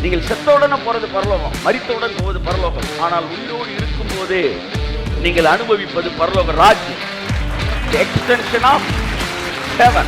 நீங்கள் செத்தவுடனே போறது பரலோகம், மரித்தவுடன் போவது பரலோகம். ஆனால் உயிரோடு இருக்கும் போதே நீங்கள் அனுபவிப்பது பரலோக ராஜ்யம். The extension of heaven.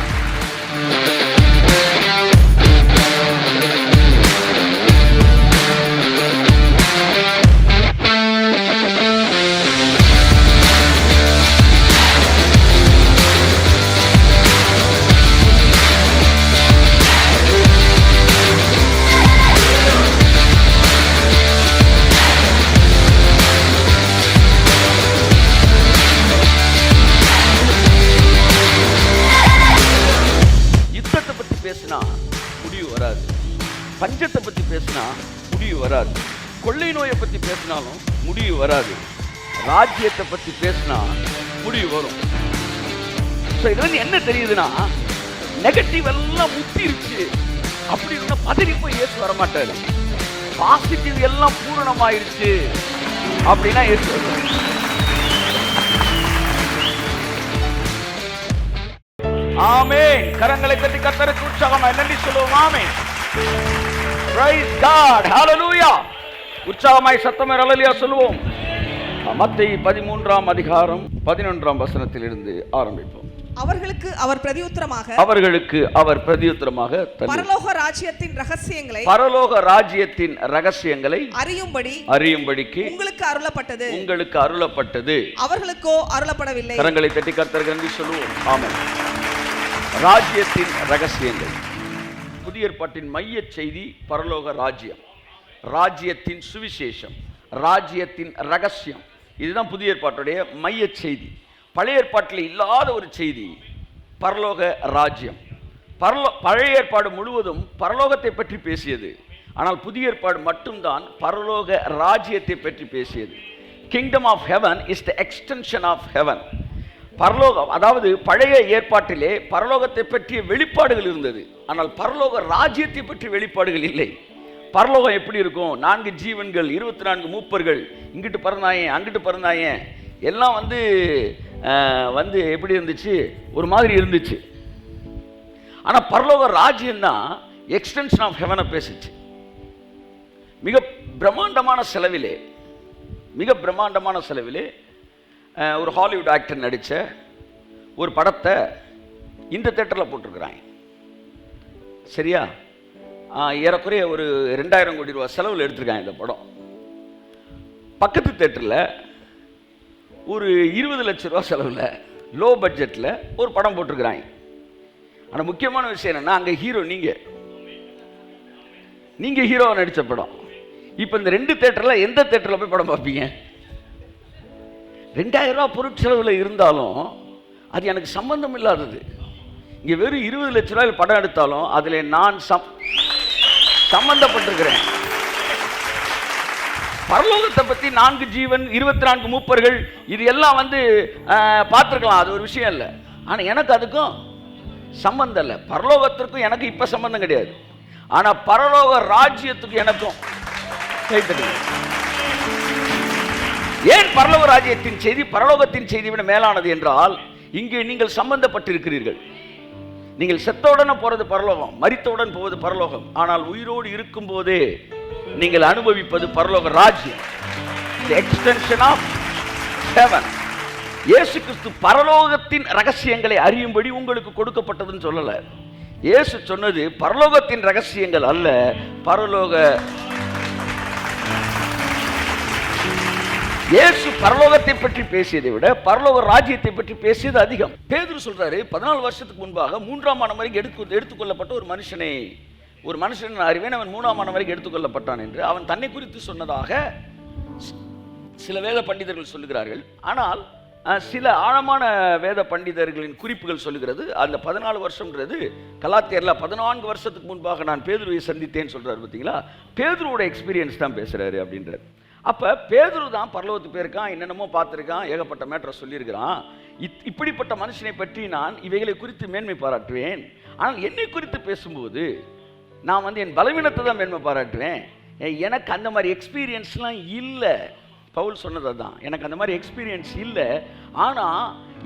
முடிவு வராது. பஞ்சத்தை பத்தி பேசினா முடிவு வராது. கொள்ளை நோயை பத்தி பேசினாலும் முடிவு வராது. ராஜ்யத்தை பத்தி பேசினா முடிவு வரும். இதுல என்ன தெரியுதுன்னா, நெகட்டிவ் எல்லாம் முத்திருச்சு அப்படின்னு பதறி போய் இயேசு வரமாட்டாரு. பாசிட்டிவ் எல்லாம் பூரணமாயிருச்சு அப்படின்னா இயேசு வருவார். ஆமென். கரங்களை தட்டி கர்த்தருக்கு உற்சாகமாய் நன்றி சொல்லுவோம். ஆமென். Praise God. Hallelujah. உற்சாகமாய் சத்தமாய் ஹல்லேலூயா சொல்லுவோம். மத்தேயு 13ஆம் அதிகாரம் 11ஆம் வசனத்திலிருந்து ஆரம்பிப்போம். அவர்களுக்கு அவர் பிரதியுத்தரமாக பரலோக ராஜ்யத்தின் ரகசியங்களை அறியும்படிக்கு உங்களுக்கு அருளப்பட்டது, அவர்களுக்கோ அருளப்படவில்லை. கரங்களை தட்டி கர்த்தருக்கு நன்றி சொல்லுவோம். ஆமென். ராஜ்யத்தின் ரகசியங்கள். புதிய ஏற்பாட்டின் மைய செய்தி பரலோக ராஜ்யம், ராஜ்யத்தின் சுவிசேஷம், ராஜ்யத்தின் ரகசியம். இதுதான் புதிய ஏற்பாட்டுடைய மைய செய்தி. பழைய ஏற்பாட்டில் இல்லாத ஒரு செய்தி பரலோக ராஜ்யம். பழைய ஏற்பாடு முழுவதும் பரலோகத்தை பற்றி பேசியது. ஆனால் புதிய ஏற்பாடு மட்டும்தான் பரலோக ராஜ்யத்தை பற்றி பேசியது. Kingdom of heaven is the extension of heaven. பரலோகம், அதாவது பழைய ஏற்பாட்டிலே பரலோகத்தை பற்றிய வெளிப்பாடுகள் இருந்தது. ஆனால் பரலோக ராஜ்யத்தை பற்றிய வெளிப்பாடுகள் இல்லை. பரலோகம் எப்படி இருக்கும்? 4 ஜீவன்கள், 24 மூப்பர்கள், இங்கிட்டு பிறந்தாயன் அங்கிட்டு பிறந்தாயன், எல்லாம் வந்து எப்படி இருந்துச்சு? ஒரு மாதிரி இருந்துச்சு. ஆனால் பரலோக ராஜ்யம் தான் எக்ஸ்டென்ஷன் ஆஃப் ஹெவனை பேசிச்சு. மிக பிரம்மாண்டமான செலவிலே ஒரு ஹாலிவுட் ஆக்டர் நடித்த ஒரு படத்தை இந்த தேட்டரில் போட்டிருக்கிறாங்க. சரியா? ஏறக்குறைய ஒரு 2000 கோடி ரூபா செலவில் எடுத்திருக்காங்க இந்த படம். பக்கத்து தேட்டரில் ஒரு 20 லட்சம் ரூபா செலவில் லோ பட்ஜெட்டில் ஒரு படம் போட்டிருக்கிறாங்க. ஆனால் முக்கியமான விஷயம் என்னென்னா, அங்கே ஹீரோ நீங்கள் ஹீரோவை நடித்த படம். இப்போ இந்த 2 தேட்டரில் எந்த தேட்டரில் போய் படம் பார்ப்பீங்க? 2000 ரூபா பொருட்செலவில் இருந்தாலும் அது எனக்கு சம்பந்தம் இல்லாதது. இங்கே வெறும் 20 லட்ச ரூபாயில் படம் எடுத்தாலும் அதில் நான் சம்பந்தப்பட்டிருக்கிறேன். பரலோகத்தை பற்றி 4 ஜீவன், 24 மூப்பர்கள், இது எல்லாம் பார்த்துருக்கலாம், அது ஒரு விஷயம் இல்லை. ஆனால் எனக்கு அதுக்கும் சம்பந்தம் இல்லை. பரலோகத்திற்கும் எனக்கு இப்போ சம்பந்தம் கிடையாது. ஆனால் பரலோக ராஜ்யத்துக்கு எனக்கும் ஏன் பரலோக ராஜ்யத்தின் செய்தி பரலோகத்தின் செய்தி விட மேலானது என்றால், இங்கே நீங்கள் சம்பந்தப்பட்டிருக்கிறீர்கள். நீங்கள் செத்தவுடனே போறது பரலோகம், மரித்தவுடன் போவது பரலோகம். ஆனால் உயிரோடு இருக்கும் போதே நீங்கள் அனுபவிப்பது பரலோக ராஜ்யம். The extension of heaven. இயேசு கிறிஸ்து பரலோகத்தின் ரகசியங்களை அறியும்படி உங்களுக்கு கொடுக்கப்பட்டதுன்னு சொல்லல. இயேசு சொன்னது பரலோகத்தின் ரகசியங்கள் அல்ல, இயேசு பரலோகத்தை பற்றி பேசியதை விட பரலோக ராஜ்யத்தை பற்றி பேசியது அதிகம். பேதுரு சொல்றாரு, 14 வருஷத்துக்கு முன்பாக 3ஆம் ஆண்டு வரைக்கும் எடுத்துக்கொள்ளப்பட்ட ஒரு மனுஷன் அறிவேன், அவன் 3ஆம் ஆண்டு வரைக்கும் எடுத்துக்கொள்ளப்பட்டான் என்று அவன் தன்னை குறித்து சொன்னதாக சில வேத பண்டிதர்கள் சொல்லுகிறார்கள். ஆனால் சில ஆழமான வேத பண்டிதர்களின் குறிப்புகள் சொல்லுகிறது, அந்த 14 வருஷம்ன்றது கலாத்தியர்ல 14 வருஷத்துக்கு முன்பாக நான் பேதுருவை சந்தித்தேன்னு சொல்றாரு. பார்த்தீங்களா? பேதுருவோட எக்ஸ்பீரியன்ஸ் தான் பேசுறாரு அப்படின்றார். அப்போ பேதுரு தான் பரலோகத்துக்கு போயிருக்கான், என்னென்னமோ பார்த்துருக்கான், ஏகப்பட்ட மேட்டரை சொல்லியிருக்கிறான். இப்படிப்பட்ட மனுஷனை பற்றி நான் இவைகளை குறித்து மேன்மை பாராட்டுவேன். ஆனால் என்னை குறித்து பேசும்போது நான் என் பலவீனத்தை தான் மேன்மை பாராட்டுவேன். எனக்கு அந்த மாதிரி எக்ஸ்பீரியன்ஸ்லாம் இல்லை. பவுல் சொன்னது தான், எனக்கு அந்த மாதிரி எக்ஸ்பீரியன்ஸ் இல்லை. ஆனால்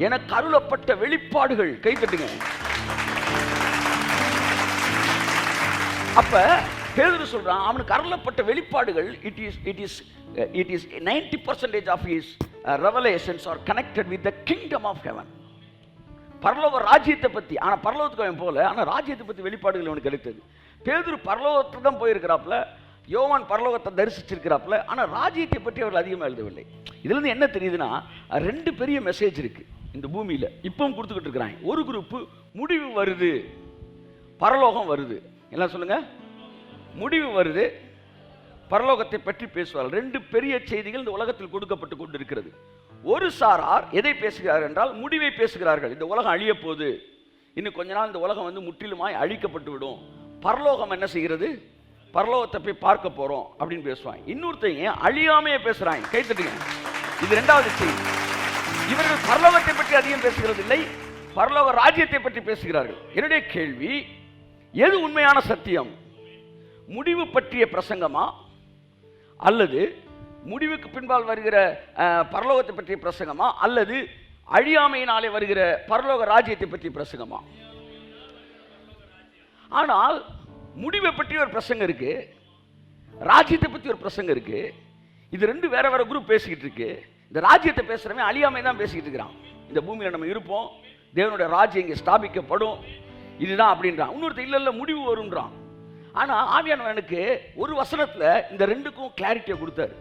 எனக்கு அருளப்பட்ட வெளிப்பாடுகள், கை தட்டுங்க. அப்போ பேதுரு சொல்றான், அவனுக்கு அருளப்பட்ட வெளிப்பாடுகள் it is 90% of his revelations are connected with the kingdom of heaven. பரலோக ராஜ்யத்தை பத்தி, ஆனா பரலோகத்துக்கு அவன் போல, ஆனா ராஜ்யத்தை பத்தி வெளிப்பாடுகள் அவனுக்கு கிடைத்தது. பேதுரு பரலோகத்துக்கு தான் போயிருக்கிறாப்ல, யோவான் பரலோகத்தை தரிசிச்சிருக்கிறாப்ல, ஆனா ராஜ்யத்தை பற்றி அவர்கள் அதிகமாக எழுதவில்லை. இதுல இருந்து என்ன தெரியுதுன்னா, ரெண்டு பெரிய மெசேஜ் இருக்கு இந்த பூமியில இப்பவும் கொடுத்துக்கிட்டு இருக்கிறாங்க. ஒரு குரூப் முடிவு வருது, பரலோகம் வருது, எல்லாம் சொல்லுங்க, முடிவு வருது, பரலோகத்தை பற்றி பேசுவார்கள். ரெண்டு பெரிய செய்திகள் இந்த உலகத்தில் கொடுக்கப்பட்டு கொண்டிருக்கிறது. ஒரு சாரார் எதை பேசுகிறார்கள் என்றால் முடிவை பேசுகிறார்கள். இந்த உலகம் அழிய போகுது, இன்னும் கொஞ்ச நாள் இந்த உலகம் வந்து முற்றிலுமாய் அழிக்கப்பட்டு விடும், பரலோகம் என்ன செய்கிறது, பரலோகத்தை போய் பார்க்க போறோம் அப்படின்னு பேசுவாங்க. இன்னொருத்தங்க அழியாமையே பேசுறாங்க. கைத்தட்டுங்க, இது இரண்டாவது செய்தி. இவர்கள் பரலோகத்தை பற்றி அதிகம் பேசுகிறது இல்லை, பரலோக ராஜ்யத்தை பற்றி பேசுகிறார்கள். என்னுடைய கேள்வி, எது உண்மையான சத்தியம்? முடிவு பற்றிய பிரசங்கமா, அல்லது முடிவுக்கு பின்பால் வருகிற பரலோகத்தை பற்றிய பிரசங்கமா, அல்லது அழியாமையினாலே வருகிற பரலோக ராஜ்யத்தை பற்றிய பிரசங்கமா? ஆனால் முடிவை பற்றி ஒரு பிரசங்கம் இருக்கு, ராஜ்யத்தை பற்றி ஒரு பிரசங்கம் இருக்கு. இது ரெண்டு வேற வேற குரூப் பேசிக்கிட்டு இருக்கு. இந்த ராஜ்யத்தை பேசுறவன் அழியாமை தான் பேசிக்கிட்டு இருக்கிறான். இந்த பூமியில நம்ம இருப்போம், தேவனுடைய ராஜ்யம் இங்கே ஸ்தாபிக்கப்படும், இதுதான் அப்படின்றான். இன்னொருத்தர் இல்ல இல்ல முடிவு வரும்ன்றான். ஆனா ஆவியானவனுக்கு ஒரு வசனத்துல இந்த ரெண்டுக்கும் கிளாரிட்டியை கொடுத்தாரு.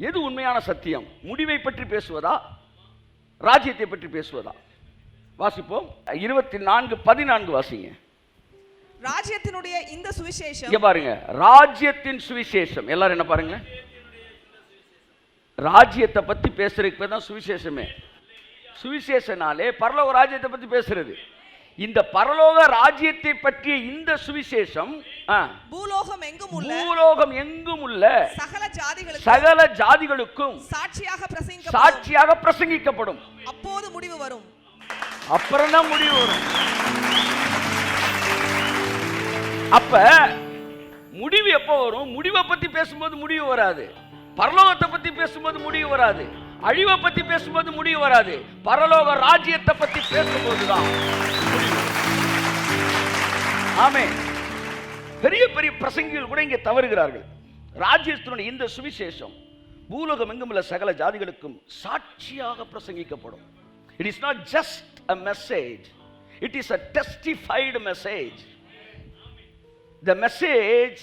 எது உண்மையான சத்தியம்? முடிவை பற்றி பேசுவதா, ராஜ்யத்தை பற்றி பேசுவதா? வாசிப்போம். 24:14 வாசிங்க. ராஜ்யத்தினுடைய இந்த சுவிசேஷம், இங்க பாருங்க, ராஜ்யத்தின் சுவிசேஷம். எல்லாரும் என்ன பாருங்க, ராஜ்யத்தை பத்தி பேசுறதுக்கு பேர் தான் சுவிசேஷமே. சுவிசேஷனாலே பரலோக ராஜ்யத்தை பத்தி பேசுறது. இந்த பரலோக ராஜ்யத்தை பற்றிய இந்த சுவிசேஷம் பூலோகம் எங்கும் உள்ள சகல ஜாதிகளுக்கும் சாட்சியாக பிரசங்கிக்கப்படும். அப்போது முடிவு வரும். அப்புறம் தான் முடிவு வரும். அப்ப முடிவு எப்போ வரும்? முடிவை பத்தி பேசும்போது முடிவு வராது, பரலோகத்தை பத்தி பேசும்போது முடிவு வராது, அழிவை பத்தி பேசும்போது முடிவு வராது, பரலோக ராஜ்யத்தை பத்தி பேசும்போதுதான் முடிவு. ஆமென். பெரிய பெரிய பிரசங்கிகள் கூட இங்கே தவறுகிறார்கள். ராஜ்யத்தினுடைய இந்த சுவிசேஷம் பூலோகம் எங்கும் உள்ள சகல ஜாதிகளுக்கும் சாட்சியாக பிரசங்கிக்கப்படும். It is not just a message, it is a testified message. The message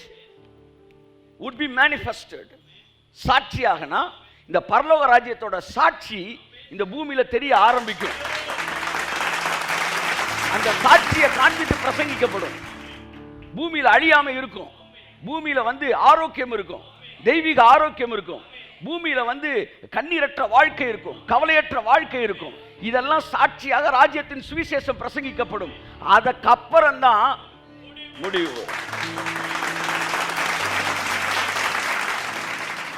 would be manifested. சாட்சியாகனா இந்த பரலோக ராஜ்யத்தோட சாட்சி இந்த பூமியில தெரிய ஆரம்பிக்கும். அந்த சாட்சியை காண்பித்து பிரசங்கிக்கப்படும். பூமியில அழியாமை இருக்கும், பூமியில வந்து ஆரோக்கியம் இருக்கும், தெய்வீக ஆரோக்கியம் இருக்கும், பூமியில வந்து கண்ணீரற்ற வாழ்க்கை இருக்கும், கவலையற்ற வாழ்க்கை இருக்கும். இதெல்லாம் சாட்சியாக ராஜ்யத்தின் சுவிசேஷம் பிரசங்கிக்கப்படும். அதுக்கப்புறம் தான் முடிவு.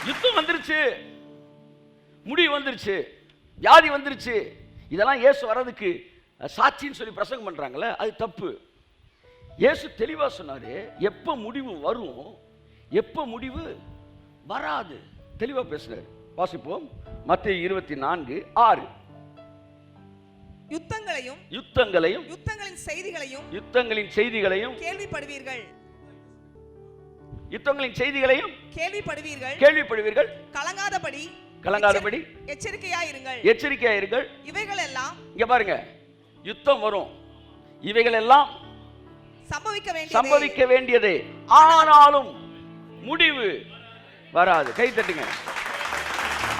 யுத்தம் வந்துருச்சு, முடிவு வந்துருச்சு, வியாதி வந்துருச்சு, இதெல்லாம் இயேசு வர்றதுக்கு சாட்சின்னு சொல்லி பிரசங்கம் பண்றாங்களே, அது தப்பு. இயேசு தெளிவா சொன்னாரு, எப்ப முடிவு வரும், எப்ப முடிவு வராது, தெளிவா பேசுறாரு. வாசிப்போம். மத்தேயு 24:6. யுத்தங்களையும் யுத்தங்களின் செய்திகளையும் கேள்விப்படுவீர்கள். யுத்தங்களின் செய்திகளையும் கேள்விப்படுவீர்கள். கலங்காதபடி எச்சரிக்கையாயிருங்கள். இவைகள் எல்லாம், இங்க பாருங்க, யுத்தம் வரும், இவைகள் எல்லாம் சம்பவிக்க வேண்டியதே, ஆனாலும் முடிவு வராது. கை தட்டுங்க.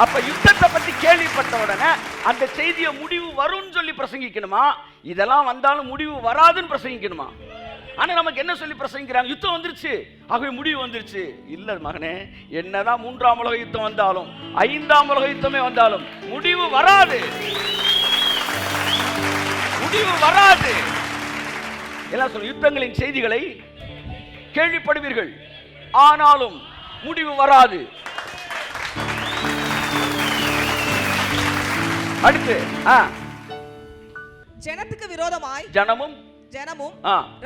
அப்ப யுத்தத்தை பத்தி கேள்விப்பட்ட உடனே அந்த செய்தியை முடிவு வரும்னு சொல்லி பிரசங்கிக்கணுமா, இதெல்லாம் வந்தாலும் முடிவு வராதுன்னு பிரசங்கிக்கணுமா? ஆனா நமக்கு என்ன சொல்லி பிரசங்கிக்கிறாங்க? யுத்தம் வந்துருச்சு, ஆகவே முடிவு வந்துருச்சு. இல்ல மகனே, என்னதான் 3ஆம் உலக யுத்தம் வந்தாலும் 5ஆம் உலக யுத்தமே வந்தாலும் முடிவு வராது, முடிவு வராது. எல்லாம் சொல்ல, யுத்தங்களின் செய்திகளை கேள்விப்படுவீர்கள், ஆனாலும் முடிவு வராது. அடுத்து ஜனத்துக்கு விரோதமாய் ஜனமும்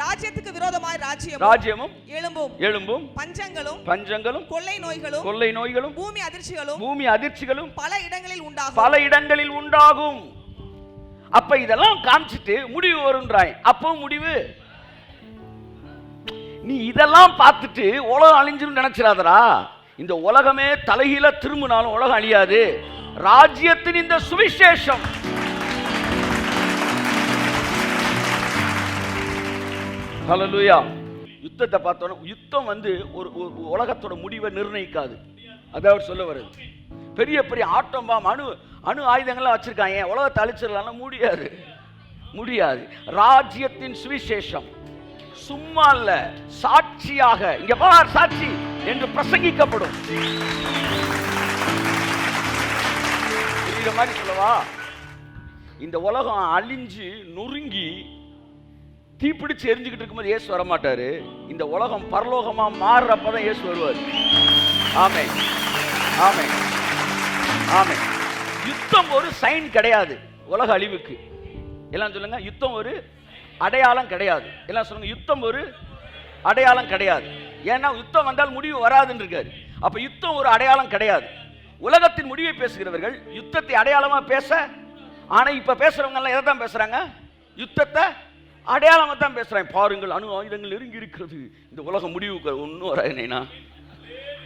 ராஜ்யத்துக்கு விரோதமாய் ராஜ்யமும் எழும்பும். பஞ்சங்களும் கொள்ளை நோய்களும் பூமி அதிர்ச்சிகளும் பல இடங்களில் உண்டாகும். அப்ப இதெல்லாம் காமிச்சிட்டு முடிவு வரும்ன்றாய். அப்போ முடிவு நீ இதெல்லாம் பார்த்துட்டு உலகம் அழிஞ்சிரும் நினைச்சிடாதடா. இந்த உலகமே தலைகீழ திரும்பினாலும் உலகம் அழியாது. ராஜ்யத்தின் இந்த சுவிசேஷம் ஹல்லேலூயா. யுத்தத்தை பார்த்தோன்னா யுத்தம் ஒரு உலகத்தோட முடிவை நிர்ணயிக்காது. அதான் அவர் சொல்ல வருது. பெரிய பெரிய ஆட்டம் பாம் அணு ஆயுதங்கள்லாம் வச்சிருக்காங்க, உலகத்தை அழிச்சிடலாம் முடியாது. ராஜ்யத்தின் சுவிசேஷம் சும்மா இல்ல, சாட்சியாக இங்க பார் சாட்சி என்று பிரசங்கிக்கப்படும். மாதிரி சொல்லவா, இந்த உலகம் அழிஞ்சு நொறுங்கி தீப்பிடிச்சு எரிஞ்சுக்கிட்டு இருக்கும்போது இயேசு வரமாட்டாரு. இந்த உலகம் பரலோகமா மாறுறப்பதான் இயேசு வருவார். ஆமென் ஆமென் ஆமென். யுத்தம் ஒரு சைன் கிடையாது உலக அழிவுக்கு. எல்லாம் சொல்லுங்க, யுத்தம் ஒரு அடையாளம் கிடையாது. எல்லாம் சொல்லுங்க, யுத்தம் ஒரு அடையாளம் கிடையாது. ஏன்னா யுத்தம் வந்தால் முடிவு வராதுன்னு இருக்காரு. அப்ப யுத்தம் ஒரு அடையாளம் கிடையாது. உலகத்தின் முடிவை பேசுகிறவர்கள் யுத்தத்தை அடையாளமா பேச, ஆனா இப்ப பேசுறவங்க எல்லாம் எதை தான் பேசுறாங்க? யுத்தத்தை அடையாளமா தான் பேசுறாங்க. பாருங்கள், அணு ஆயுதங்கள் நெருங்கி இருக்கிறது, இந்த உலகம் முடிவுக்கு ஒன்னும் வராது.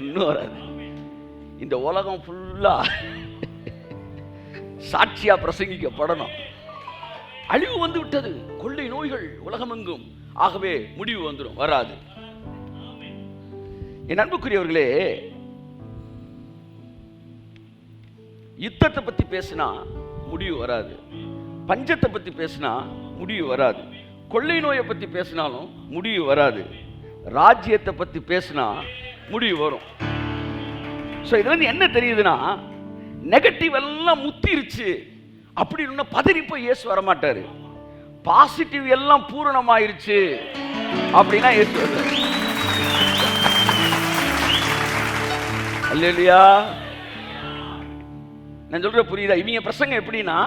இன்னும் வராது. இந்த உலகம் ஃபுல்லா சாட்சியா பிரசங்கிக்கப்படணும். அழிவு வந்து விட்டது, கொள்ளை நோய்கள் உலகமெங்கும், ஆகவே முடிவு வந்துடும், வராது. என் அன்புக்குரியவர்களே, யுத்தத்தை பத்தி பேசினா முடிவு வராது, பஞ்சத்தை பத்தி பேசினா முடிவு வராது, கொள்ளை நோயை பத்தி பேசினாலும் முடிவு வராது. ராஜ்யத்தை பத்தி பேசினா முடிவு வரும். இதுல இருந்து என்ன தெரியுதுன்னா, நெகட்டிவ் எல்லாம் முத்திருச்சு அப்படின்னு பதறி போய் இயேசு வரமாட்டாரு. பாசிட்டிவ் எல்லாம் பூரணமாயிருச்சு அப்படின்னா இயேசு வருவார். அல்லேலூயா. நான் சொல்ற புரியுதா? இவங்க பிரசங்கம் எப்படின்னா,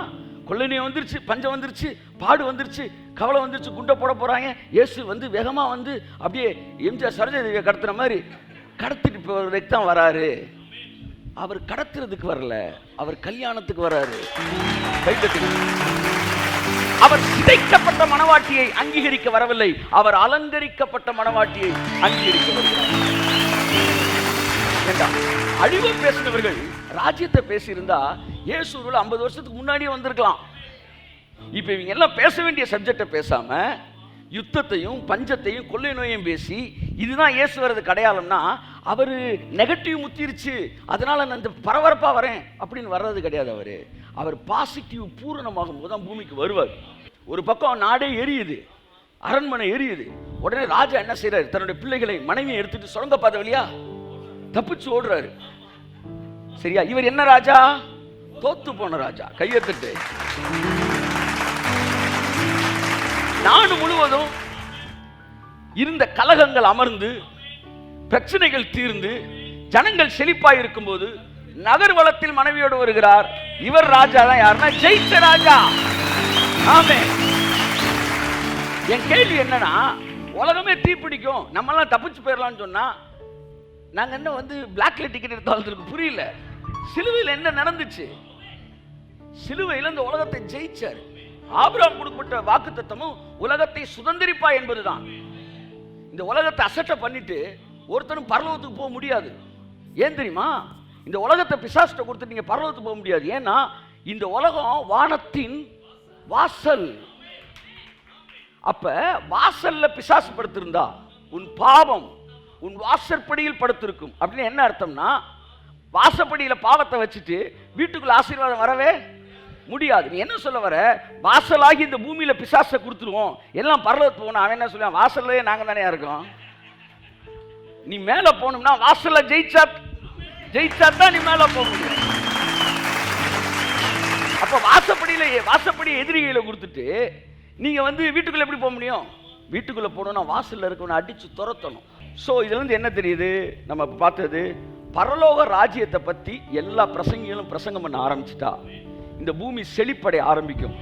கொள்ளை நோய் வந்துருச்சு, பஞ்சம் வந்துருச்சு, பாடு வந்துருச்சு, கவலை வந்துருச்சு, குண்டை போட போறாங்க, இயேசு வேகமா அப்படியே எம்ஜிஆர் சரோஜாதேவியை கடத்துற மாதிரி கடத்திட்டு போறதுக்கு தான் வராரு. அவர் கடத்துறதுக்கு வரல, அவர் கல்யாணத்துக்கு வராரு. அவர் சிதைக்கப்பட்ட மனவாட்டியை அங்கீகரிக்க வரவில்லை, அவர் அலங்கரிக்கப்பட்ட மனவாட்டியை அங்கீகரிக்க வருகிறார். அழிவை பேசினவர்கள் ராஜ்யத்தை பேசியிருந்தா இயேசு 50 வருஷத்துக்கு முன்னாடியே வந்திருக்கலாம். இப்ப இவங்க எல்லாம் பேச வேண்டிய சப்ஜெக்டை பேசாம யுத்தத்தையும் பஞ்சத்தையும் கொள்ளை நோயையும் பேசி இதுதான் இயேசு வர்றதுக்கு அடையாளம்னா, அவரு நெகட்டிவ் முத்திருச்சு, அதனால நான் இந்த பரபரப்பா வரேன் அப்படின்னு வர்றது கிடையாது. அவர் பாசிட்டிவ் பூரணமாகும் போது தான் பூமிக்கு வருவார். ஒரு பக்கம் நாடே எரியுது, அரண்மனை எரியுது. உடனே ராஜா என்ன செய்யறாரு? தன்னுடைய பிள்ளைகளை மனைவியை எடுத்துட்டு சுரங்க பாதை வழியா தப்பிச்சு ஓடுறாரு. சரியா? இவர் என்ன ராஜா? தோத்து போன ராஜா. கையெழுத்து. நாடு முழுவதும் இருந்த கலகங்கள் அமர்ந்து, பிரச்சனைகள் தீர்ந்து, ஜனங்கள் செழிப்பாய் இருக்கும் போது நகர்வலத்தில் மனைவியோடு வருகிறார். இவர் ராஜா தான். யாருன்னா ஜெயிச்ச ராஜா. ஆமே. என் கேள்வி என்னன்னா, உலகமே தீப்பிடிக்கும், நம்ம எல்லாம் தப்பிச்சு போயிடலாம்னு சொன்னா நாங்க என்ன பிளாக்ல டிக்கெட் எடுத்தாலும் புரியல. சிலுவையில் என்ன நடந்துச்சு? சிலுவையில் இந்த உலகத்தை ஜெயிச்சார். ஆபிரகாம் கொடுக்கப்பட்ட வாக்குத்தத்தமும் உலகத்தை சுதந்திரிப்பா என்பதுதான். இந்த உலகத்தை அசட்ட பண்ணிட்டு ஒருத்தரும் பரலோகத்துக்கு போக முடியாது. ஏன் தெரியுமா? இந்த உலகத்தை பிசாசுட்ட கொடுத்து நீங்க பரலோகத்துக்கு போக முடியாது. ஏன்னா இந்த உலகம் வானத்தின் வாசல். அப்ப வாசல்ல பிசாசு படுத்திருந்தா உன் பாவம் உன் வாசற்படியில் படுத்திருக்கும். அப்படின்னு என்ன அர்த்தம்னா, வாசப்படியில பாவத்தை வச்சுட்டு வீட்டுக்குள்ள ஆசீர்வாதம் வரவே முடியாது. நீ என்ன சொல்ல வர? வாசலாகி இந்த பூமியில பிசாசை கொடுத்துருவோம், எல்லாம் பரலோகத்துக்கு போகணும். அவன் என்ன சொல்லுவான்? வாசல்லையே நாங்க தானே இருக்கோம். நீ மேல போகணும்னா வாசல்ல ஜெயிச்சா தான் நீ மேல போக முடியும். அப்ப வாசப்படி எதிரிகளை கொடுத்துட்டு நீங்க வீட்டுக்குள்ள எப்படி போக முடியும்? வீட்டுக்குள்ள போகணும்னா வாசல்ல இருக்கவனை அடிச்சு துரத்தணும். சோ இதுல இருந்து என்ன தெரியுது? நம்ம பார்த்தது பரலோக ராஜ்யத்தை பத்தி எல்லா பிரசங்கிகளும் பிரசங்கம் பண்ண ஆரம்பிச்சுட்டா இந்த பூமி செழிப்படைய ஆரம்பிக்கும்,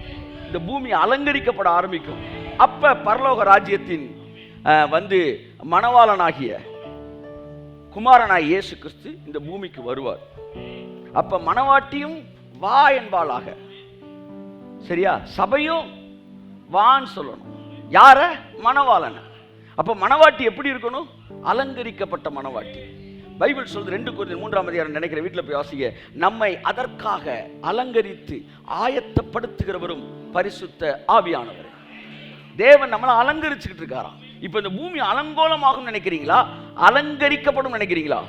இந்த பூமி அலங்கரிக்கப்பட ஆரம்பிக்கும். அப்ப பரலோக ராஜ்யத்தின் மணவாளனாகிய குமாரனாய் இயேசு கிறிஸ்து இந்த பூமிக்கு வருவார். அப்ப மணவாட்டியும் வா என்பாளாக. சரியா? சபையும் வான்னு சொல்லணும். யார? மணவாளன. அப்ப மணவாட்டி எப்படி இருக்கணும்? அலங்கரிக்கப்பட்ட மணவாட்டி. பைபிள் சொல்றது 2 கொரிந்தியர் 3ஆம் அதிகாரம் நினைக்கிற வீட்டில் போய் வாசிங்க. நம்மை அதற்காக அலங்கரித்து ஆயத்தப்படுத்துகிறவரும் பரிசுத்த ஆவியானவர். தேவன் நம்மளை அலங்கரிச்சுக்கிட்டு இருக்காராம். இப்ப இந்த பூமி அலங்கோலமாகும் நினைக்கிறீங்களா? அலங்கரிக்கப்படும் நினைக்கிறீங்களா?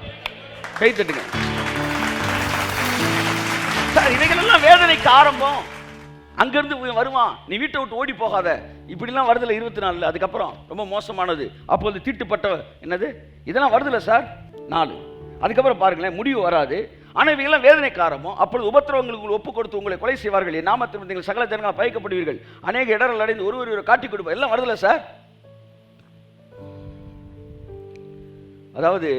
கை தட்டுங்க சார். இவைகள் எல்லாம் வேதனைக்கு ஆரம்பம். அங்கிருந்து வருவான், நீ வீட்டை விட்டு ஓடி போகாத, இப்படிலாம் வருதுல 24. அதுக்கப்புறம் ரொம்ப மோசமானது, அப்போது தீட்டுப்பட்ட என்னது இதெல்லாம் வருதுல சார் 4. அதுக்கப்புறம் பாருங்களேன், முடிவு வராது. ஆனால் இவைகள்லாம் வேதனைக்கு ஆரம்பம். அப்பொழுது உபத்திரவங்களுக்கு ஒப்பு கொடுத்து உங்களை கொலை செய்வார்கள், என் நாமத்தில் நீங்கள் சகல ஜனங்களால் பயக்கப்படுவீர்கள், அநேக இடர்கள் அடைந்து ஒருவர் காட்டி கொடுப்பார். எல்லாம் வருதுல சார். அதாவது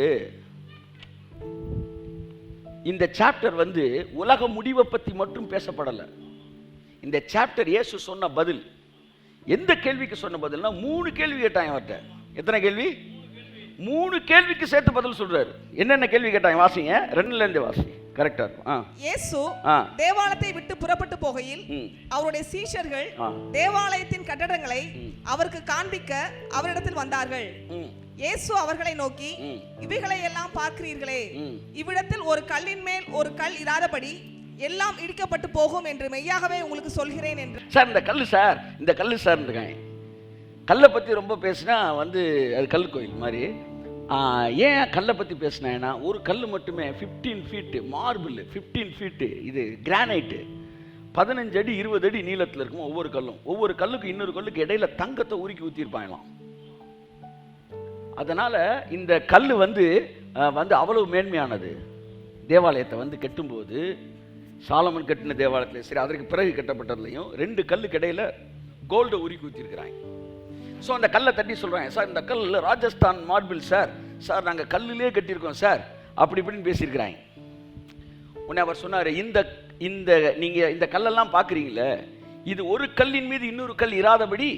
இந்த சாப்டர் வந்து உலக முடிவை பற்றி மட்டும் பேசப்படலை. இந்த சாப்டர் இயேசு சொன்ன பதில். எந்த கேள்விக்கு சொன்ன பதில்னா 3 கேள்வி கேட்டாங்க அவர்கிட்ட. எத்தனை கேள்வி? 3 கேள்விக்கு சேர்த்து பதில் சொல்றாரு. என்னென்ன கேள்வி கேட்டாங்க வாசிங்க, 2ல இருந்து வாசி. கரெக்டா இருக்கும். இயேசு தேவாலயத்தை விட்டு புறப்பட்டு போகையில் அவருடைய சீஷர்கள் தேவாலயத்தின் கட்டடங்களை அவருக்கு காண்பிக்க அவரிடத்தில் வந்தார்கள். இயேசு அவர்களை நோக்கி, இவைகளை எல்லாம் பார்க்கிறீர்களே, இவ்விடத்தில் ஒரு கல்லின் மேல் ஒரு கல் இராதபடி எல்லாம் இடிக்கப்பட்டு போகும் என்று மெய்யாகவே உங்களுக்கு சொல்கிறேன் என்று. சார் இந்த கல்லு சார், இந்த கல்லு சார், இந்த கல்லை பற்றி ரொம்ப பேசினா வந்து அது கல் கோயில் மாதிரி. ஏன் கல்லை பற்றி பேசினேன்னா, ஒரு கல் மட்டுமே 15 ஃபீட்டு மார்பிள், 15 ஃபீட்டு இது கிரானைட்டு, 15 அடி 20 அடி நீளத்தில் இருக்கும் ஒவ்வொரு கல்லும். ஒவ்வொரு கல்லுக்கு இன்னொரு கல்லுக்கு இடையில தங்கத்தை உருக்கி ஊற்றிருப்பாங்களாம். அதனால இந்த கல் வந்து அவ்வளவு மேன்மையானது. தேவாலயத்தை வந்து கட்டும்போது சாலமன் கட்டின தேவாலயத்தில் சரி, அதற்கு பிறகு கட்டப்பட்டதுலையும் 2 கல்லுக்கு இடையில கோல்டை உருக்கி ஊற்றிருக்கிறாங்க. ஸோ அந்த கல்லை தட்டி சொல்கிறாங்க, சார் இந்த கல் ராஜஸ்தான் மார்பிள் சார், சார் நாங்கள் கல்லுலேயே கட்டியிருக்கோம் சார், அப்படி இப்படின்னு பேசியிருக்கிறாங்க. உடனே அவர் சொன்னார், இந்த இந்த நீங்கள் இந்த கல்லெல்லாம் பார்க்குறீங்களே, இது ஒரு கல்லின் மீது இன்னொரு கல் இராதபடி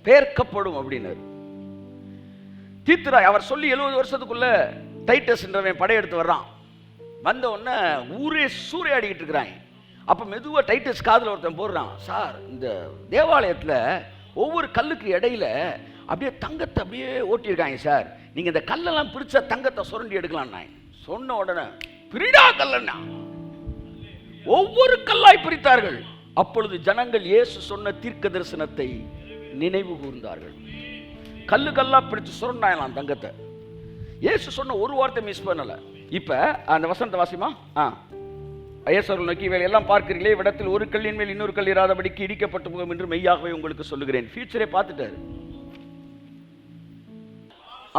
பேர்க்கப்படும் அப்படின்னாரு. தீத்துராய் அவர் சொல்லி 70 வருஷத்துக்குள்ள டைட்டஸ் என்றவன் படையெடுத்து வர்றான். வந்த உடனே ஊரே சூறையாடிக்கிட்டு இருக்கிறாங்க. அப்போ மெதுவாக டைட்டஸ் காதில் ஒருத்தன் போடுறான், சார் இந்த தேவாலயத்தில் ஒவ்வொரு கல்லுக்கு இடையில அப்படியே தங்கத்தை அப்படியே ஓட்டியிருக்காங்க சார், நீங்கள் இந்த கல்லெல்லாம் பிரிச்சா தங்கத்தை சுரண்டி எடுக்கலாம். சொன்ன உடனே பிரிடா கல்லன்னா ஒவ்வொரு கல்லாய் பிரித்தார்கள். அப்பொழுது ஜனங்கள் இயேசு சொன்ன தீர்க்க தரிசனத்தை நினைவு கூர்ந்தார்கள். கல்லு கல்லா பிடிச்சு சுரண்டாயலாம் தங்கத்தை. இயேசு சொன்ன ஒரு வார்த்தை மிஸ் பண்ணல. இப்ப அந்த வசனத்தை வாசிமா. ஐயசர்கள் நோக்கி, இவைகள் எல்லாம் பார்க்கிறீங்களே, இவ்விடத்தில் ஒரு கல்லின் மேல் இன்னொரு கல் இராதபடிக்கு இடிக்கப்பட்டு போகும் என்று மெய்யாகவே உங்களுக்கு சொல்லுகிறேன். ஃபியூச்சரே பார்த்துட்டாரு.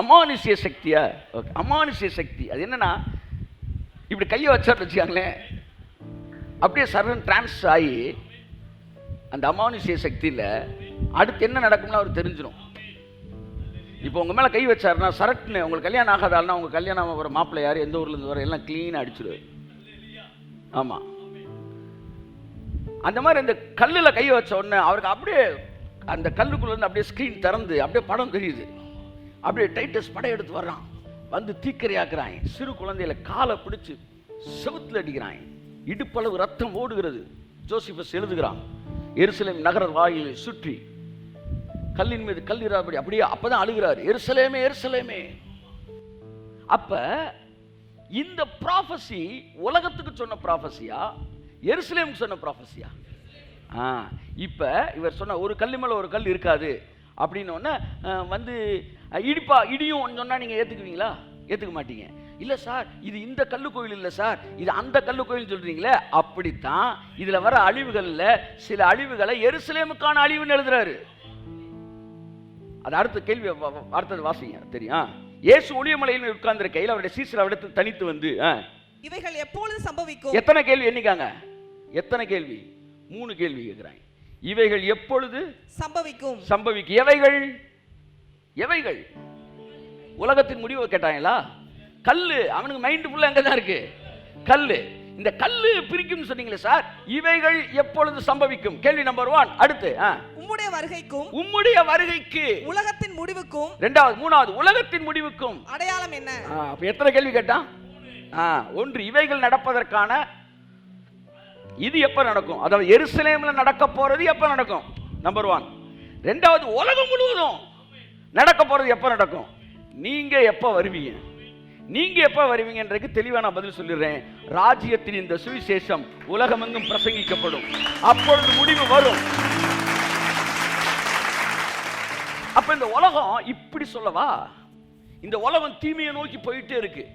அமானுஷ்ய சக்தியா? ஓகே, அமானுஷ்ய சக்தி அது என்னன்னா, இப்படி கையை வச்சான்னு வச்சுக்காங்களேன், அப்படியே சரண் டிரான்ஸ் ஆகி அந்த அமானுஷ்ய சக்தியில் அடுத்து என்ன நடக்கும்னா அவர் தெரிஞ்சிடும். இப்போ உங்கள் மேலே கை வச்சாருன்னா சரட்டுன்னு உங்களுக்கு கல்யாணம் ஆகாதால்னா உங்கள் கல்யாணம் வர மாப்பிள்ளை யார் எந்த ஊர்லேருந்து வர எல்லாம் க்ளீனாக அடிச்சிடுவார். ஆமாம், அந்த மாதிரி அந்த கல்லில் கை வச்ச உடனே அவருக்கு அப்படியே அந்த கல்லுக்குள்ளேருந்து அப்படியே ஸ்க்ரீன் திறந்து அப்படியே படம் தெரியுது. அப்படியே டைட்டஸ் படையெடுத்து வர்றான், வந்து தீக்கரையாக்குறாங்க. சிறு குழந்தையில காலை பிடிச்சு செவுத்துல அடிக்கிறாங்க, இடுப்பளவு ரத்தம் ஓடுகிறது. ஜோசிபஸ் எழுதுகிறான், எருசலேம் நகர வாயிலை சுற்றி கல்லின் மீது கல் இராதபடி. அப்படியே அப்பதான் அழுகிறாரு, எருசலேமே எருசலேமே. அப்ப இந்த ப்ராஃபஸி உலகத்துக்கு சொன்ன ப்ராஃபஸியா, எருசலேமுக்கு சொன்ன ப்ராஃபஸியா? இப்ப இவர் சொன்ன ஒரு கல் மேல ஒரு கல் இருக்காது அப்படின்னு வந்து இடியும் சொன்னா நீங்க ஏத்துக்குவீங்களா? ஏத்துக்க மாட்டீங்க. இல்ல சார், இது இந்த கல்லு கோயில் இல்ல சார், இது அந்த கல்லு கோயில் சொல்றீங்களே. அப்படித்தான் இதுல வர அழிவுகள்ல சில அழிவுகளை எருசலேமுக்கான அழிவுன்னு எழுதுறாரு. அது அடுத்த கேள்வி, அடுத்தது வாசிங்க. தெரியும், இயேசு ஒளியமலையில் உட்கார்ந்திருக்கையில் அவருடைய சீசர் அவரிடத்தில் தனித்து வந்து, இவைகள் எப்பொழுது சம்பவிக்கும்? எத்தனை கேள்வி எண்ணிக்காங்க? எத்தனை கேள்வி? 3 கேள்வி கேட்கிறாங்க. இவைகள் எப்பொழுது சம்பவிக்கும்? சம்பவிக்கும். எவைகள்? எவைகள்? உலகத்தின் முடிவை கேட்டாங்களா? கல்லு, அவனுக்கு மைண்ட் ஃபுல்லா எங்க தான் இருக்கு? கல்லு. இந்த கல்லு பிரிக்கும் சொன்னீங்களே சார், இவைகள் எப்பொழுது சம்பவிக்கும்? கேள்வி நம்பர் 1. அடுத்து, உம்முடைய வருகைக்கும், உம்முடைய வருகைக்கு, உலகத்தின் முடிவுக்கும், 2வது 3வது உலகத்தின் முடிவுக்கும் அடையாளம் என்ன? அப்ப எத்தனை கேள்வி கேட்டான்? 1 இவைகள் நடப்பதற்கான இது எப்ப நடக்கும், அதாவது எருசலேம்ல நடக்க போறது எப்ப நடக்கும்? நம்பர் 1. 2வது உலகம் முழுவதும் நடக்க போறது எப்ப நடக்கும்? நீங்க எப்ப வருவீங்க? நீங்க எப்ப வருவீங்கன்றதுக்கு தெளிவான பதில் சொல்லிடுறேன். ராஜ்யத்தின் இந்த சுவிசேஷம் உலகமெங்கும் பிரசங்கிக்கப்படும். அப்பொழுது முடிவு வரும். அப்ப இந்த உலகம் இப்படி சொல்லவா, இந்த உலகம் தீமையை நோக்கி போயிட்டே இருக்கு.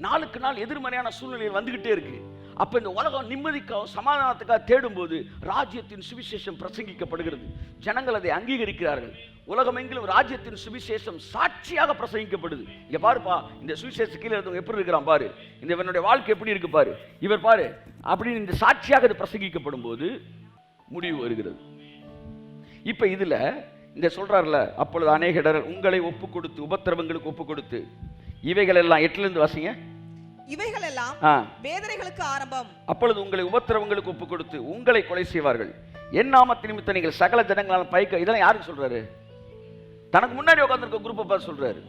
நாளுக்கு நாள் எதிர்மறையான சூழ்நிலையில் வந்துகிட்டே இருக்கு. அப்ப இந்த உலகம் நிம்மதிக்காக சமாதானத்துக்காக தேடும் போது ராஜ்யத்தின் சுவிசேஷம் பிரசங்கிக்கப்படுகிறது. ஜனங்கள் அதை அங்கீகரிக்கிறார்கள். உலகமெங்கிலும் ராஜ்யத்தின் சுவிசேஷம் சாட்சியாக பிரசங்கிக்கப்படுது. இங்க பாருப்பா, இந்த சுவிசேஷ கீழே இருந்தவங்க எப்படி இருக்கிறான் பாரு, இந்த இவனுடைய வாழ்க்கை எப்படி இருக்கு பாரு, இவர் பாரு அப்படின்னு இந்த சாட்சியாக இது பிரசங்கிக்கப்படும் போது முடிவு வருகிறது. இப்ப இதுல இந்த சொல்றாருல, அப்பொழுது அநேகர் உங்களை ஒப்பு கொடுத்து உபத்திரவங்களுக்கு ஒப்பு கொடுத்து, இவைகள் எல்லாம் 8ல இருந்து வாசிங்க. இவைகள் எல்லாம் வேதனைகளுக்கு ஆரம்பம். அப்பொழுது உங்களை உபத்திரவங்களுக்கு ஒப்பு கொடுத்து உங்களை கொலை செய்வார்கள். என் நாமத்தின் நிமித்தம் நீங்கள் சகல ஜனங்களால் பயக்க. இதெல்லாம் யாருக்கு சொல்றாரு? தனக்கு முன்னாடி உட்கார்ந்திருக்க குரூப்பை பார்த்து சொல்றாரு.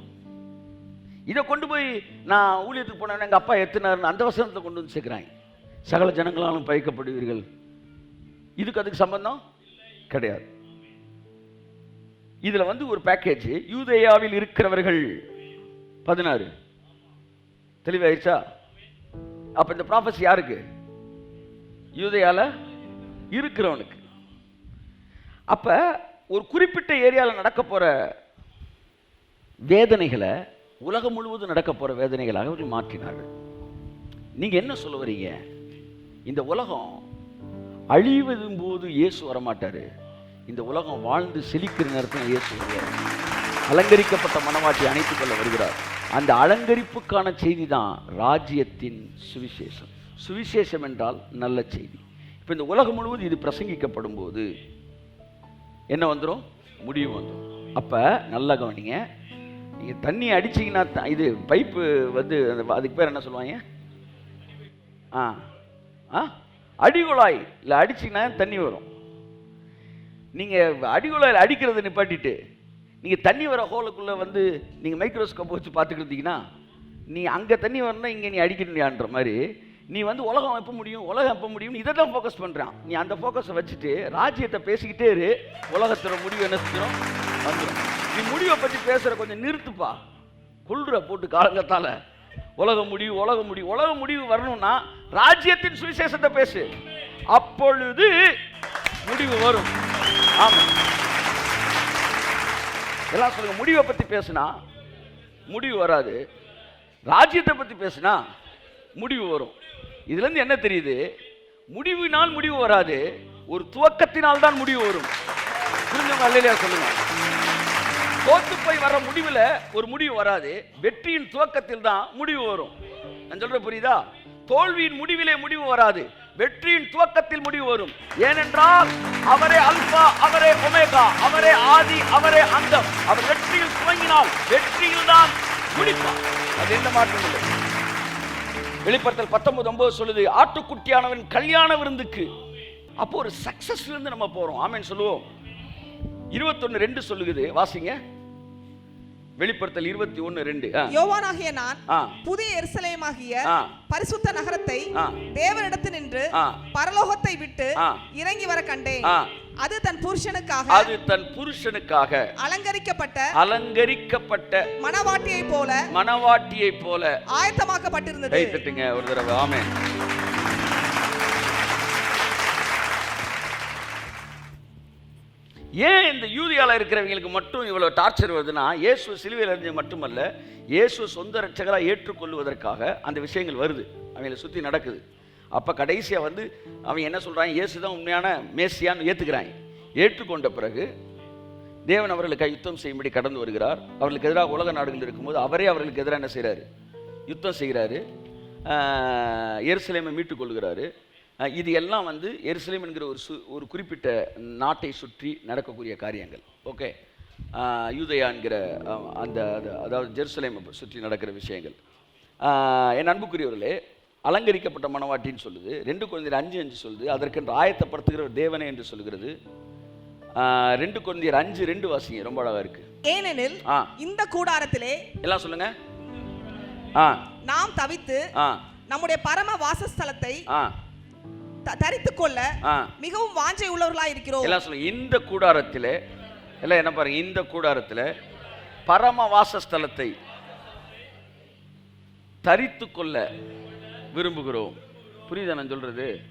இதை கொண்டு போய் நான் ஊழியத்துக்கு போனேன், எங்க அப்பா எத்தினாருன்னு அந்த வசனத்தை கொண்டு வந்து சேர்க்கிறாங்க. சகல ஜனங்களாலும் பயக்கப்படுவீர்கள். இதுக்கு அதுக்கு சம்பந்தம் கிடையாது. இதுல வந்து ஒரு பேக்கேஜ். யூதேயாவில் இருக்கிறவர்கள் 16 தெளிவாயிடுச்சா? அப்ப இந்த ப்ராஃபஸி யாருக்கு? யூதேயால இருக்கிறவனுக்கு. அப்ப ஒரு குறிப்பிட்ட ஏரியாவில் நடக்க போற வேதனைகளை உலகம் முழுவதும் நடக்க போற வேதனைகளாக அவர்கள் மாற்றினார்கள். நீங்க என்ன சொல்ல வரீங்க? இந்த உலகம் அழிவதும் போது இயேசு வரமாட்டாரு. இந்த உலகம் வாழ்ந்து செழிக்கிற நேரத்தில் இயேசு வருவார். அலங்கரிக்கப்பட்ட மனவாட்டி அணைத்துக் கொள்ள வருகிறார். அந்த அலங்கரிப்புக்கான செய்தி தான் ராஜ்யத்தின் சுவிசேஷம். சுவிசேஷம் என்றால் நல்ல செய்தி. இப்போ இந்த உலகம் முழுவதும் இது பிரசங்கிக்கப்படும் போது என்ன வந்துடும்? முடிவு வந்துடும். அப்போ நல்லா கவனிங்க. நீங்கள் தண்ணி அடிச்சிங்கன்னா, இது பைப்பு வந்து அதுக்கு பேர் என்ன சொல்லுவாங்க? அடிகுழாய் இல்லை அடிச்சிங்கன்னா தண்ணி வரும். நீங்கள் அடிகுழாயில் அடிக்கிறத நிப்பாட்டிட்டு நீங்கள் தண்ணி வர ஹோலுக்குள்ளே வந்து நீங்கள் மைக்ரோஸ்கோப் வச்சு பார்த்துக்கிட்டீங்கன்னா, நீ அங்கே தண்ணி வரணும்னா இங்கே நீ அடிக்கணுன்ற மாதிரி நீ வந்து உலகம் எப்போ முடியும், உலகம் எப்போ முடியும், இதை தான் ஃபோக்கஸ் பண்ணுறான். நீ அந்த ஃபோக்கஸை வச்சுட்டு ராஜ்யத்தை பேசிக்கிட்டே இரு. உலகத்தோட முடிவு என்ன செஞ்சிடும்? வந்துடும். நீ முடிவை பற்றி பேசுகிற கொஞ்சம் நிறுத்துப்பா. கொள்ற போட்டு காலங்கத்தால் உலக முடிவு உலக முடிவு உலக முடிவு வரணும்னா ராஜ்யத்தின் சுவிசேஷத்தை பேசு. அப்பொழுது முடிவு வரும். ஆமாம், எல்லாம் சொல்லுங்க. முடிவை பற்றி பேசுனா முடிவு வராது. ராஜ்யத்தை பற்றி பேசுனா முடிவு வரும். இதுல இருந்து என்ன தெரியுது? முடிவினால் முடிவு வராது, ஒரு துவக்கத்தினால் தான் முடிவு வரும். புரிஞ்சவங்க அல்லையா சொல்லுங்க. தோத்து போய் வர முடிவுல ஒரு முடிவு வராது, வெற்றியின் துவக்கத்தில் தான் முடிவு வரும். நான் சொல்ற புரியுதா? தோல்வியின் முடிவிலே முடிவு வராது, வெற்றியின் துவக்கத்தில் முடிவு வரும். ஏனென்றால் அவரே அல்பா, அவரே ஒமேகா, அவரே ஆதி, அவரே அந்தம். அவர் வெற்றியில் துவங்கினால் வெற்றியில் தான் முடிப்பார். அது எந்த மாற்றம் இல்லை. வெளிப்படுத்தல் 19:9 சொல்லுது, ஆட்டுக்குட்டியானவன் கல்யாண விருந்துக்கு. அப்போ ஒரு சக்சஸ்ல இருந்து நம்ம போறோம். ஆமென் சொல்லுவோம். 21:2 சொல்லுகிறது, வாசிங்க. வெளிப்படுத்தல் 21:2. யோவானாகிய நான் புதிய எருசலேமாகிய பரிசுத்த நகரத்தை தேவனிடத்தில் நின்று பரலோகத்தை விட்டு இறங்கி வர கண்டேன். அது தன் புருஷனுக்காக அலங்கரிக்கப்பட்ட மணவாட்டியை போல ஆயத்தமாக்கப்பட்டிருந்தது. கை தட்டுங்க ஒரு தடவை. ஆமென். ஏன் இந்த யூதியால இருக்கிறவங்களுக்கு மட்டும் இவ்வளவு டார்ச்சர் வருதுன்னா, இயேசு சிலுவையில் அறிஞ்சது மட்டுமல்ல, இயேசு சொந்த ரட்சகராக ஏற்றுக்கொள்வதற்காக அந்த விஷயங்கள் வருது, அவங்களை சுற்றி நடக்குது. அப்போ கடைசியாக வந்து அவன் என்ன சொல்கிறான்? இயேசு தான் உண்மையான மேசியான்னு ஏற்றுக்கிறாங்க. ஏற்றுக்கொண்ட பிறகு தேவன் அவர்களுக்கு யுத்தம் செய்யும்படி கடந்து வருகிறார். அவர்களுக்கு எதிராக உலக நாடுகள் இருக்கும்போது அவரே அவர்களுக்கு எதிராக என்ன செய்கிறாரு? யுத்தம் செய்கிறாரு. எருசலேமை மீட்டுக் கொள்கிறாரு. இது எல்லாம் வந்து எருசலேம் என்கிற ஒரு குறிப்பிட்ட நாட்டை சுற்றி நடக்கக்கூடிய காரியங்கள். ஓகே, யூதேயா என்கிற அந்த அதாவது ஜெருசலேமை சுற்றி நடக்கிற விஷயங்கள். என் அன்புக்குரியவர்களே, அலங்கரிக்கப்பட்ட மணவாட்டின்னு சொல்லுது. 2 கொரிந்தியர் 5:5 சொல்லுது, அதற்கென்று ஆயத்தப்படுத்துகிற தேவனே என்று சொல்லுகிறது. 2 கொரிந்தியர் 5:2 வாசிங்க, ரொம்ப அழகா இருக்கு. ஏனெனில் இந்த கூடாரத்திலே எல்லாம் சொல்லுங்க, நாம் தவித்து நம்முடைய பரம வாசஸ்தலத்தை தரித்துக் கொள்ள மிகவும் வாஞ்சை உள்ளவர்களாக இருக்கிறோம். எல்லாம் சொல்லுங்க. இந்த கூடாரத்திலே, எல்லாம் என்ன பாருங்க, இந்த கூடாரத்திலே பரம வாசஸ்தலத்தை தரித்து கொள்ள விரும்புகிறோம். புரியுதா நான் சொல்றது?